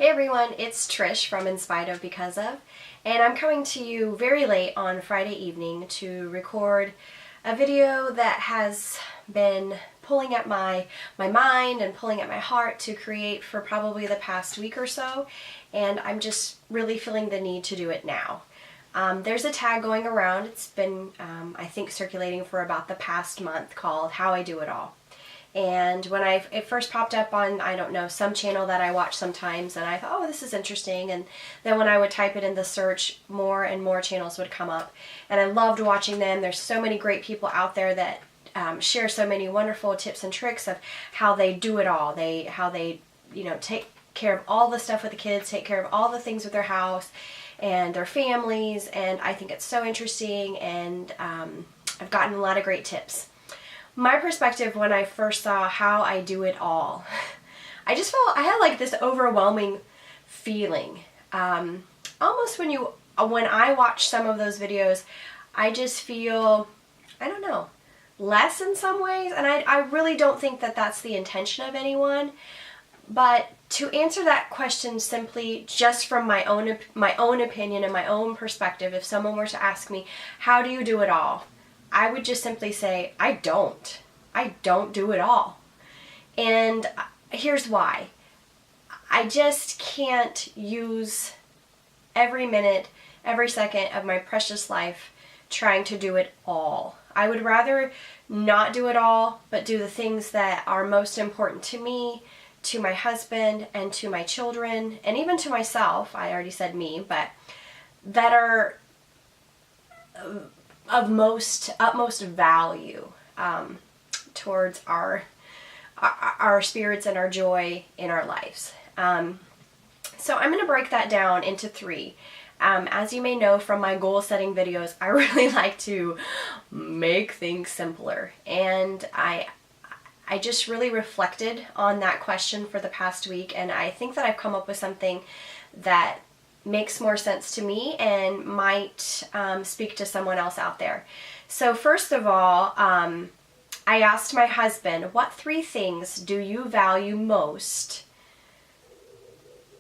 Hey everyone, it's Trish from In Spite of Because of, and I'm coming to you very late on Friday evening to record a video that has been pulling at my mind and pulling at my heart to create for probably the past week or so, and I'm just really feeling the need to do it now. There's a tag going around. It's been, I think, circulating for about the past month called How I Do It All. And when it first popped up on, I don't know, some channel that I watch sometimes, and I thought, oh, this is interesting. And then when I would type it in the search, more and more channels would come up. And I loved watching them. There's so many great people out there that share so many wonderful tips and tricks of how they do it all. How they, take care of all the stuff with the kids, take care of all the things with their house and their families. And I think it's so interesting, and I've gotten a lot of great tips. My perspective when I first saw How I Do It All, I just felt I had like this overwhelming feeling. Almost when I watch some of those videos, I just feel, I don't know, less in some ways. And I really don't think that that's the intention of anyone. But to answer that question simply just from my own opinion and my own perspective, if someone were to ask me, how do you do it all? I would just simply say, I don't do it all. And here's why. I just can't use every minute, every second of my precious life trying to do it all. I would rather not do it all, but do the things that are most important to me, to my husband, and to my children, and even to myself. I already said me, but that are of utmost value towards our spirits and our joy in our lives. So I'm going to break that down into three. As you may know from my goal setting videos, I really like to make things simpler, and I just really reflected on that question for the past week, and I think that I've come up with something that makes more sense to me and might speak to someone else out there. So first of all, I asked my husband, what three things do you value most,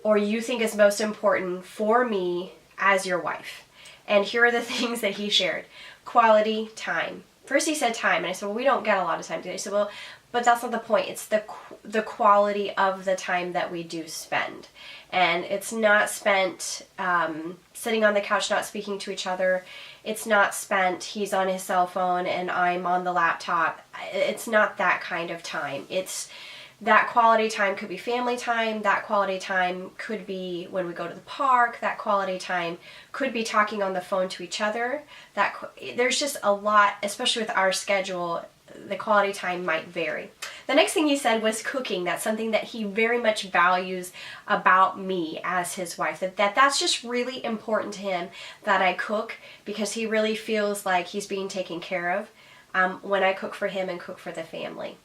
or you think is most important for me as your wife? And here are the things that he shared. Quality time. First he said time, and I said, well, we don't get a lot of time together. He said, well, but that's not the point. It's the quality of the time that we do spend. And it's not spent sitting on the couch not speaking to each other. It's not spent he's on his cell phone and I'm on the laptop. It's not that kind of time. It's that quality time could be family time. That quality time could be when we go to the park. That quality time could be talking on the phone to each other. There's just a lot, especially with our schedule. The quality time might vary. The next thing he said was cooking. That's something that he very much values about me as his wife. That's just really important to him that I cook, because he really feels like he's being taken care of when I cook for him and cook for the family.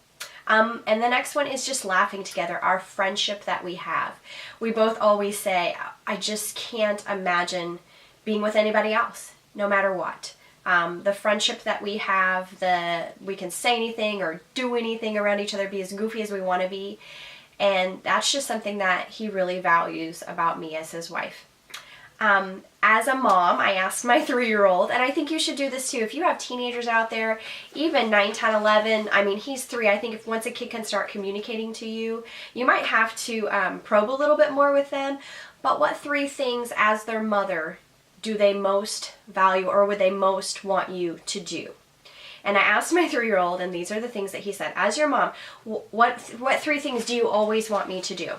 And the next one is just laughing together, our friendship that we have. We both always say, I just can't imagine being with anybody else, no matter what. The friendship that we have, we can say anything or do anything around each other, be as goofy as we want to be. And that's just something that he really values about me as his wife. As a mom, I asked my 3-year-old, and I think you should do this too. If you have teenagers out there, even 9, 10, 11, I mean, he's 3. I think if once a kid can start communicating to you, you might have to probe a little bit more with them. But what 3 things as their mother do they most value, or would they most want you to do? And I asked my 3-year-old, and these are the things that he said. As your mom, what 3 things do you always want me to do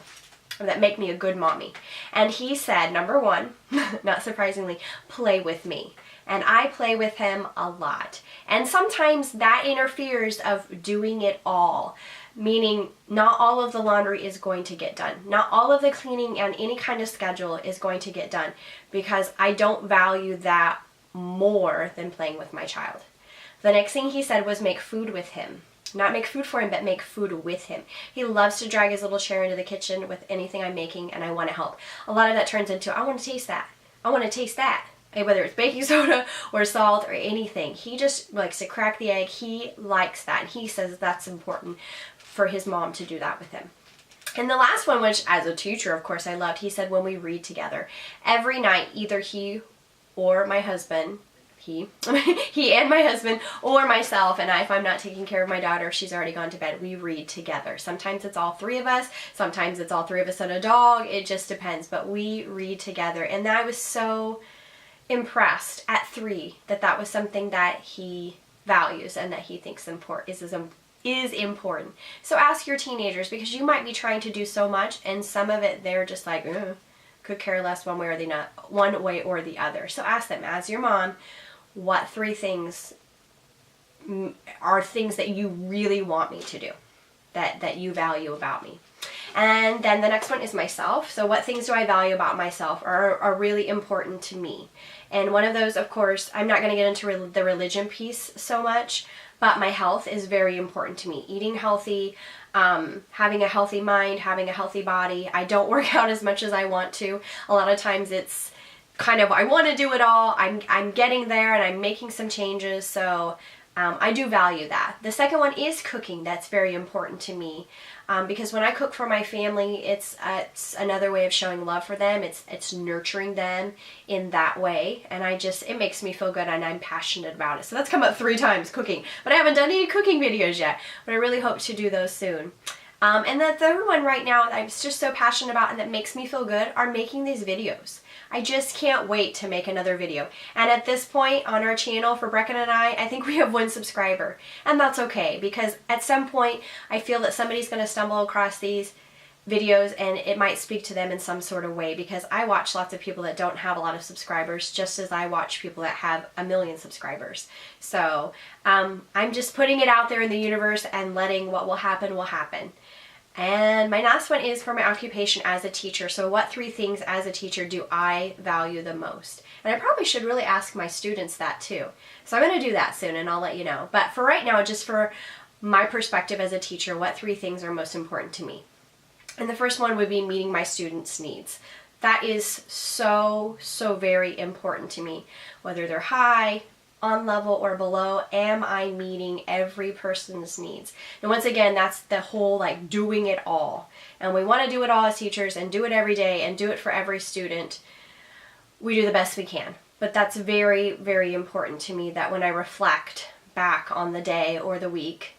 that make me a good mommy? And he said, number 1, not surprisingly, play with me. And I play with him a lot. And sometimes that interferes of doing it all. Meaning not all of the laundry is going to get done. Not all of the cleaning and any kind of schedule is going to get done, because I don't value that more than playing with my child. The next thing he said was make food with him. Not make food for him, but make food with him. He loves to drag his little chair into the kitchen with anything I'm making, and I want to help. A lot of that turns into, I want to taste that. I want to taste that. Whether it's baking soda or salt or anything. He just likes to crack the egg. He likes that. And he says that's important for his mom to do that with him. And the last one, which as a teacher, of course, I loved, he said when we read together. Every night, either he or my husband, he and my husband, or myself and I, if I'm not taking care of my daughter, she's already gone to bed, we read together. Sometimes it's all three of us, sometimes it's all three of us and a dog, it just depends, but we read together. And I was so impressed at 3 that that was something that he values and that he thinks is important. So ask your teenagers, because you might be trying to do so much and some of it they're just like, could care less one way or the other. So ask them, as your mom, what 3 things are things that you really want me to do, that you value about me. And then the next one is myself. So what things do I value about myself are really important to me? And one of those, of course, I'm not going to get into the religion piece so much, but my health is very important to me. Eating healthy, having a healthy mind, having a healthy body. I don't work out as much as I want to. A lot of times it's kind of, I want to do it all. I'm getting there and I'm making some changes. So I do value that. The second one is cooking. That's very important to me. Because when I cook for my family, it's another way of showing love for them. It's nurturing them in that way, and it makes me feel good, and I'm passionate about it. So that's come up 3 times, cooking. But I haven't done any cooking videos yet, but I really hope to do those soon. And the third one right now that I'm just so passionate about and that makes me feel good are making these videos. I just can't wait to make another video. And at this point on our channel for Brecken and I think we have 1 subscriber. And that's okay, because at some point I feel that somebody's going to stumble across these videos and it might speak to them in some sort of way, because I watch lots of people that don't have a lot of subscribers, just as I watch people that have 1 million subscribers. So I'm just putting it out there in the universe and letting what will happen will happen. And my last one is for my occupation as a teacher. So what 3 things as a teacher do I value the most? And I probably should really ask my students that too. So I'm going to do that soon and I'll let you know. But for right now, just for my perspective as a teacher, what 3 things are most important to me? And the first one would be meeting my students' needs. That is so very important to me. Whether they're high, on level, or below, am I meeting every person's needs? And once again, that's the whole doing it all. And we want to do it all as teachers and do it every day and do it for every student. We do the best we can. But that's very, very important to me, that when I reflect back on the day or the week,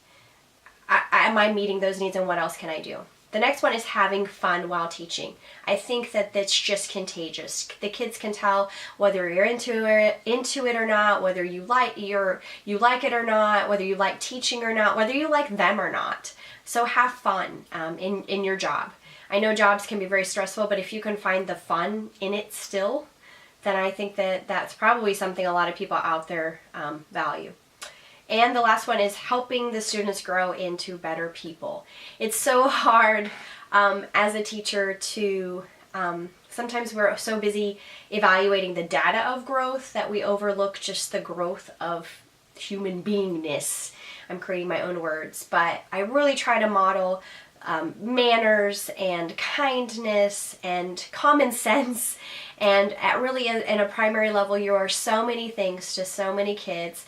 am I meeting those needs and what else can I do? The next one is having fun while teaching. I think that that's just contagious. The kids can tell whether you're into it or not, whether you like it or not, whether you like teaching or not, whether you like them or not. So have fun in your job. I know jobs can be very stressful, but if you can find the fun in it still, then I think that that's probably something a lot of people out there value. And the last one is helping the students grow into better people. It's so hard as a teacher to, sometimes we're so busy evaluating the data of growth that we overlook just the growth of human beingness. I'm creating my own words, but I really try to model manners and kindness and common sense, and really in a primary level you are so many things to so many kids.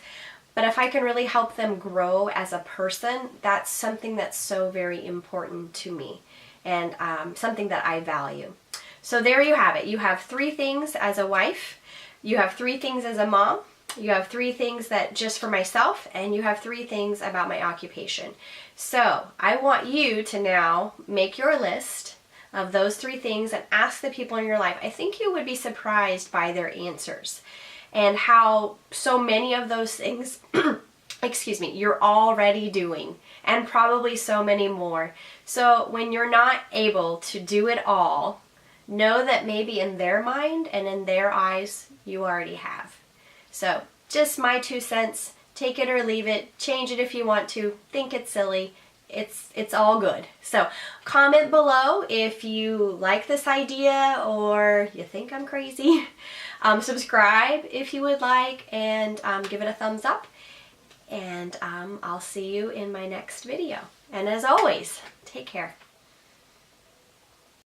But if I can really help them grow as a person, that's something that's so very important to me, and something that I value. So there you have it. You have 3 things as a wife, you have 3 things as a mom, you have 3 things that just for myself, and you have 3 things about my occupation. So I want you to now make your list of those 3 things and ask the people in your life. I think you would be surprised by their answers, and how so many of those things, you're already doing, and probably so many more. So when you're not able to do it all, know that maybe in their mind and in their eyes, you already have. So just my 2 cents, take it or leave it, change it if you want to, think it's silly. It's all good. So comment below if you like this idea or you think I'm crazy. Subscribe if you would like, and give it a thumbs up. And I'll see you in my next video. And as always, take care.